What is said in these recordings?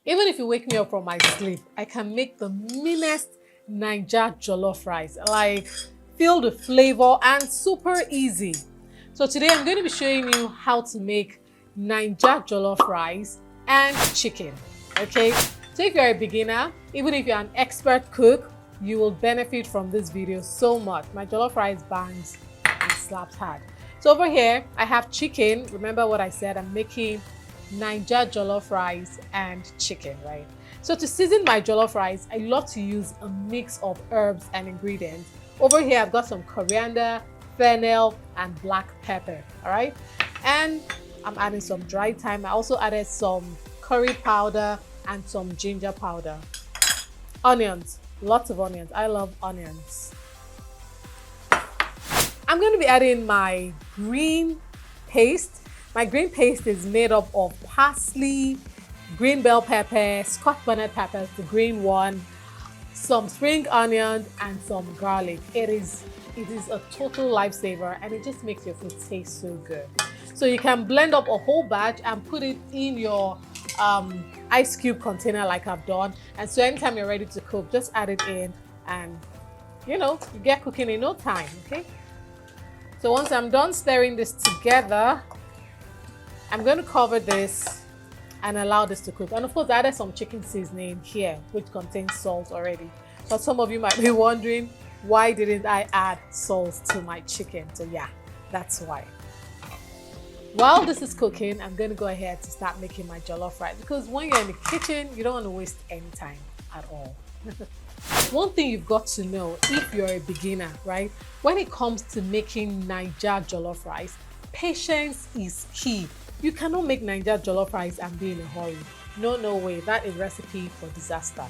Even if you wake me up from my sleep, I can make the meanest Nigerian jollof rice. Like, feel the flavor and super easy. So today I'm going to be showing you how to make Nigerian jollof rice and chicken. Okay, so if you're a beginner, even if you're an expert cook, you will benefit from this video so much. My jollof rice bangs and slaps hard. So over here, I have chicken. Remember what I said, I'm making Nigerian jollof rice and chicken, right? So to season my jollof rice, I love to use a mix of herbs and ingredients. Over here, I've got some coriander, fennel, and black pepper, all right? And I'm adding some dry thyme. I also added some curry powder and some ginger powder. Onions, lots of onions. I love onions. I'm going to be adding my green paste. My green paste is made up of parsley, green bell pepper, Scotch bonnet peppers, the green one, some spring onions, and some garlic. It is a total lifesaver, and it just makes your food taste so good. So you can blend up a whole batch and put it in your ice cube container like I've done. And so anytime you're ready to cook, just add it in and you get cooking in no time, okay? So once I'm done stirring this together, I'm going to cover this and allow this to cook. And of course, I added some chicken seasoning here, which contains salt already. But some of you might be wondering, why didn't I add salt to my chicken? So yeah, that's why. While this is cooking, I'm going to go ahead to start making my jollof rice, because when you're in the kitchen, you don't want to waste any time at all. One thing you've got to know if you're a beginner, right? When it comes to making Nigerian jollof rice, patience is key. You cannot make Nigerian jollof rice and be in a hurry. No way. That is recipe for disaster.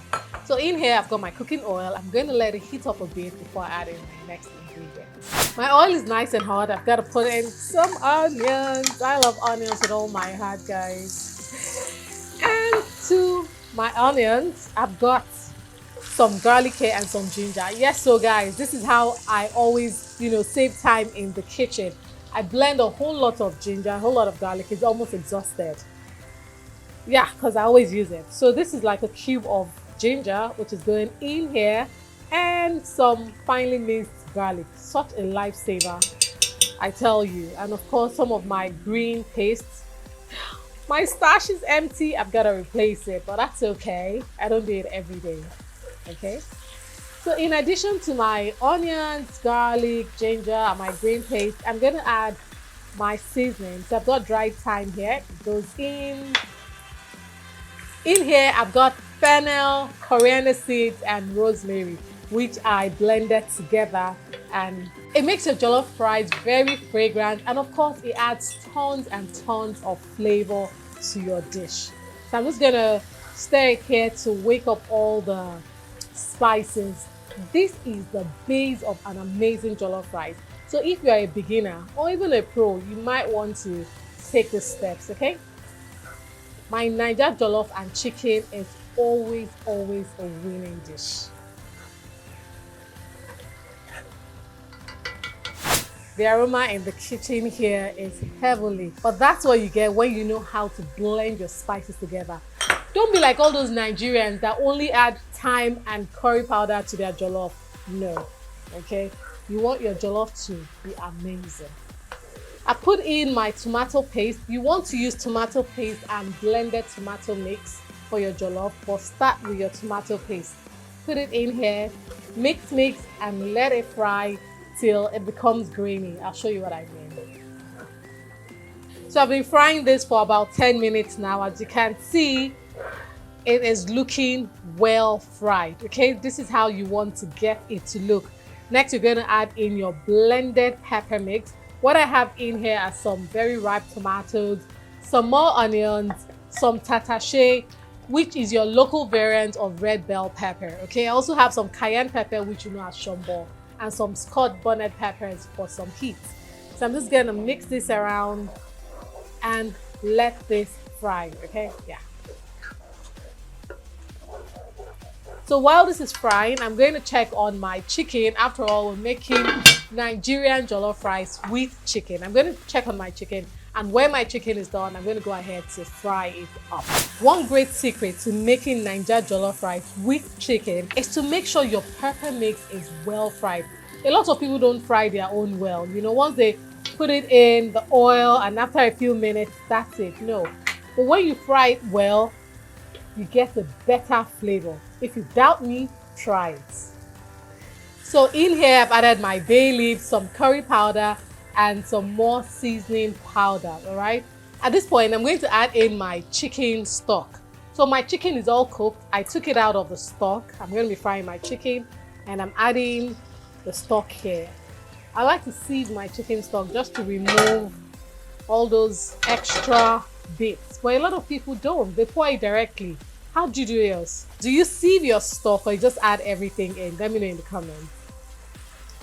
So in here, I've got my cooking oil. I'm going to let it heat up a bit before I add in my next ingredient. My oil is nice and hot. I've got to put in some onions. I love onions with all my heart, guys. And to my onions, I've got some garlic here and some ginger. Yes, so guys, this is how I always, save time in the kitchen. I blend a whole lot of ginger, a whole lot of garlic. It's almost exhausted. Yeah, because I always use it. So this is like a cube of ginger, which is going in here, and some finely minced garlic. Such a lifesaver, I tell you. And of course, some of my green paste. My stash is empty. I've got to replace it, but that's okay. I don't do it every day. Okay. So in addition to my onions, garlic, ginger, and my green paste, I'm going to add my seasoning. So I've got dried thyme here. It goes in. In here, I've got fennel, coriander seeds, and rosemary, which I blended together. And it makes your jollof rice very fragrant. And of course, it adds tons and tons of flavor to your dish. So I'm just going to stir it here to wake up all the spices. This is the base of an amazing jollof rice. So if you're a beginner or even a pro, you might want to take the steps, okay? My Nigerian jollof and chicken is always a winning dish. The aroma in the kitchen here is heavenly, but that's what you get when you know how to blend your spices together. Don't be like all those Nigerians that only add thyme and curry powder to their jollof. No, okay? You want your jollof to be amazing. I put in my tomato paste. You want to use tomato paste and blended tomato mix for your jollof, but start with your tomato paste. Put it in here, mix, and let it fry till it becomes grainy. I'll show you what I mean. So I've been frying this for about 10 minutes now. As you can see, it is looking well fried, okay? This is how you want to get it to look. Next, you're going to add in your blended pepper mix. What I have in here are some very ripe tomatoes, some more onions, some tatashe, which is your local variant of red bell pepper, okay? I also have some cayenne pepper, which you know as shombo, and some Scotch bonnet peppers for some heat. So I'm just going to mix this around and let this fry, okay? Yeah. So while this is frying, I'm going to check on my chicken. After all, we're making Nigerian jollof rice with chicken. I'm going to check on my chicken. And when my chicken is done, I'm going to go ahead to fry it up. One great secret to making Niger jollof rice with chicken is to make sure your pepper mix is well fried. A lot of people don't fry their own well. You know, once they put it in the oil and after a few minutes, that's it. No. But when you fry it well, you get a better flavor. If you doubt me, try it. So in here, I've added my bay leaf, some curry powder, and some more seasoning powder, all right? At this point, I'm going to add in my chicken stock. So my chicken is all cooked. I took it out of the stock. I'm going to be frying my chicken, and I'm adding the stock here. I like to sieve my chicken stock just to remove all those extra bits. But a lot of people don't. They pour it directly. How do you do yours? Do you sieve your stock or you just add everything in? Let me know in the comments.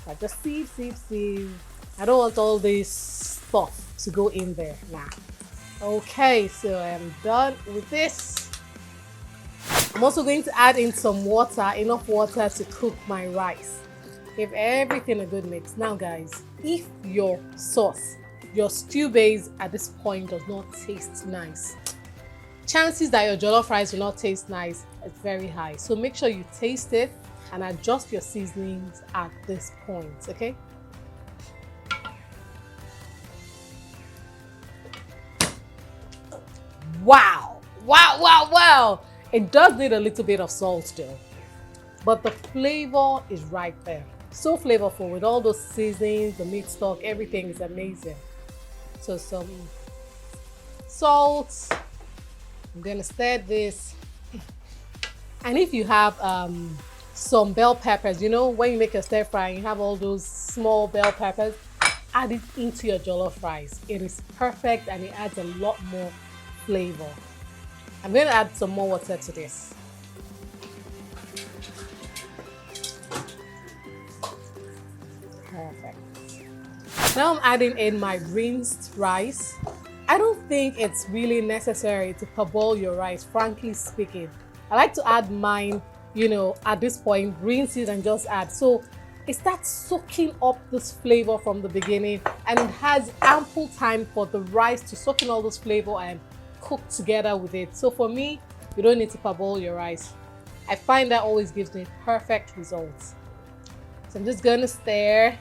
I just sieve. I don't want all this stuff to go in there now. Okay, so I'm done with this. I'm also going to add in some water, enough water to cook my rice. Give everything a good mix. Now guys, if your sauce, your stew base at this point does not taste nice, chances that your jollof rice will not taste nice is very high. So make sure you taste it and adjust your seasonings at this point, okay? Wow! It does need a little bit of salt though, but the flavor is right there. So flavorful with all those seasonings, the meat stock, everything is amazing. So some salt. I'm gonna stir this. And if you have some bell peppers, you know, when you make a stir fry, you have all those small bell peppers, add it into your jollof rice. It is perfect and it adds a lot more flavor. I'm going to add some more water to this. Perfect. Now I'm adding in my rinsed rice. I don't think it's really necessary to parboil your rice, frankly speaking. I like to add mine, you know, at this point, rinse it and just add. So it starts soaking up this flavor from the beginning and it has ample time for the rice to soak in all this flavor and cook together with it. So for me, you don't need to parboil your rice. I find that always gives me perfect results. So I'm just gonna stir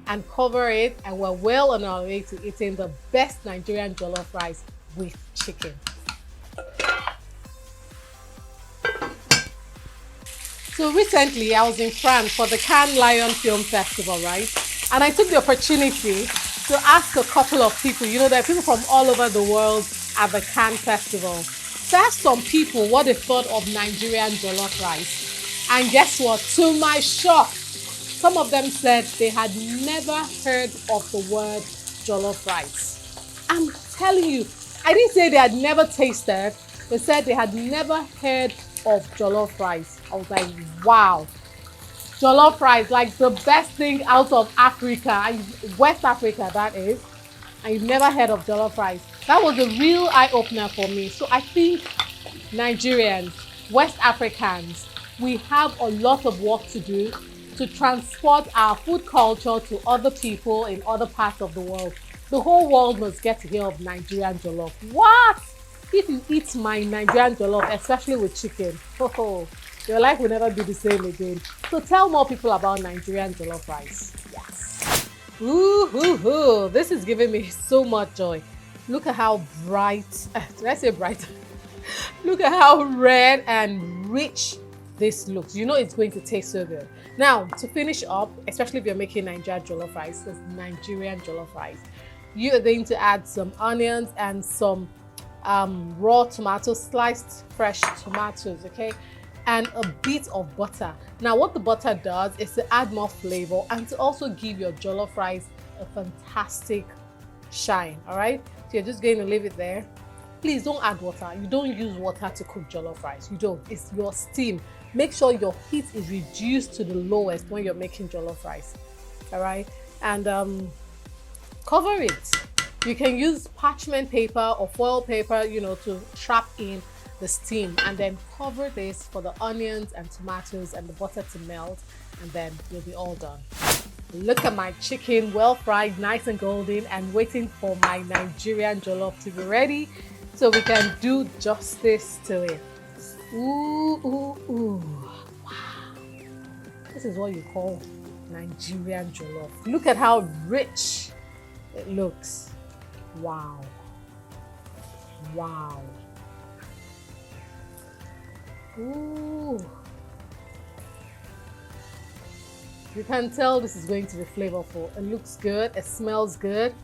and cover it, and we're well on our way to eating the best Nigerian jollof rice with chicken. So recently I was in France for the Cannes Lion Film Festival, right? And I took the opportunity to ask a couple of people, you know, there are people from all over the world at the Cannes Festival. So I asked some people what they thought of Nigerian jollof rice. And guess what? To my shock, some of them said they had never heard of the word jollof rice. I'm telling you, I didn't say they had never tasted. They said they had never heard of jollof rice. I was like, wow. Jollof rice, like the best thing out of Africa, West Africa that is, and you've never heard of jollof rice. That was a real eye-opener for me. So I think Nigerians, West Africans, we have a lot of work to do to transport our food culture to other people in other parts of the world. The whole world must get to hear of Nigerian jollof. What? If you eat my Nigerian jollof, especially with chicken, your life will never be the same again. So tell more people about Nigerian jollof rice. Yes. Ooh, this is giving me so much joy. Look at how bright, did I say bright? Look at how red and rich this looks. You know it's going to taste so good. Now, to finish up, especially if you're making Nigerian jollof rice, this Nigerian jollof rice, you are going to add some onions and some raw tomatoes, sliced fresh tomatoes, okay? And a bit of butter. Now, what the butter does is to add more flavor and to also give your jollof rice a fantastic shine, all right? So you're just going to leave it there. Please don't add water. You don't use water to cook jollof rice. You don't. It's your steam. Make sure your heat is reduced to the lowest when you're making jollof rice, all right? And cover it. You can use parchment paper or foil paper, you know, to trap in the steam, and then cover this for the onions and tomatoes and the butter to melt, and then you'll be all done. Look at my chicken, well fried, nice and golden, and waiting for my Nigerian jollof to be ready so we can do justice to it. Ooh, ooh, ooh. Wow. This is what you call Nigerian jollof. Look at how rich it looks. Wow. Wow. Ooh. You can tell this is going to be flavorful. It looks good, it smells good,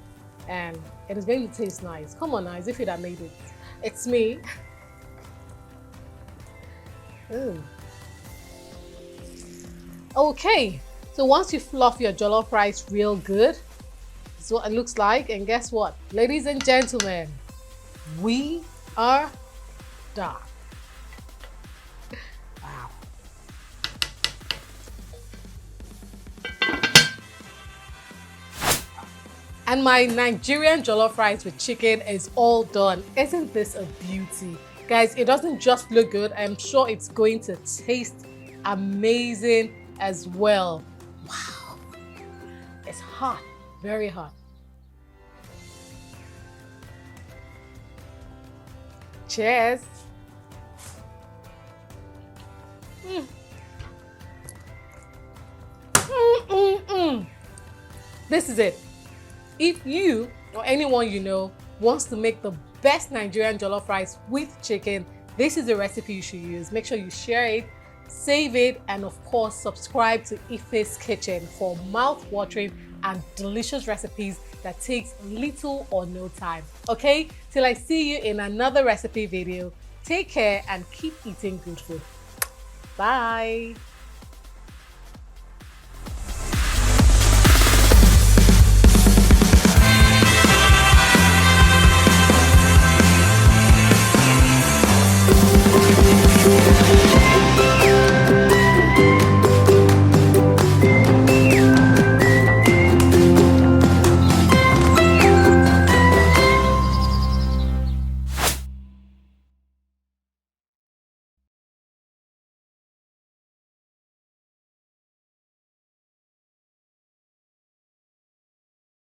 and it is going to taste nice. Come on now, as if you'd have made it. It's me. Ooh. Okay, so once you fluff your jollof rice real good, this is what it looks like. And guess what? Ladies and gentlemen, we are done. Wow. And my Nigerian jollof rice with chicken is all done. Isn't this a beauty? Guys, it doesn't just look good. I'm sure it's going to taste amazing as well. Wow. It's hot, very hot. Cheers. This is it. If you or anyone you know wants to make the best Nigerian jollof rice with chicken, this is the recipe you should use. Make sure you share it, save it, and of course subscribe to Ife's Kitchen for mouth-watering and delicious recipes that takes little or no time. Okay, till I see you in another recipe video, take care and keep eating good food. Bye.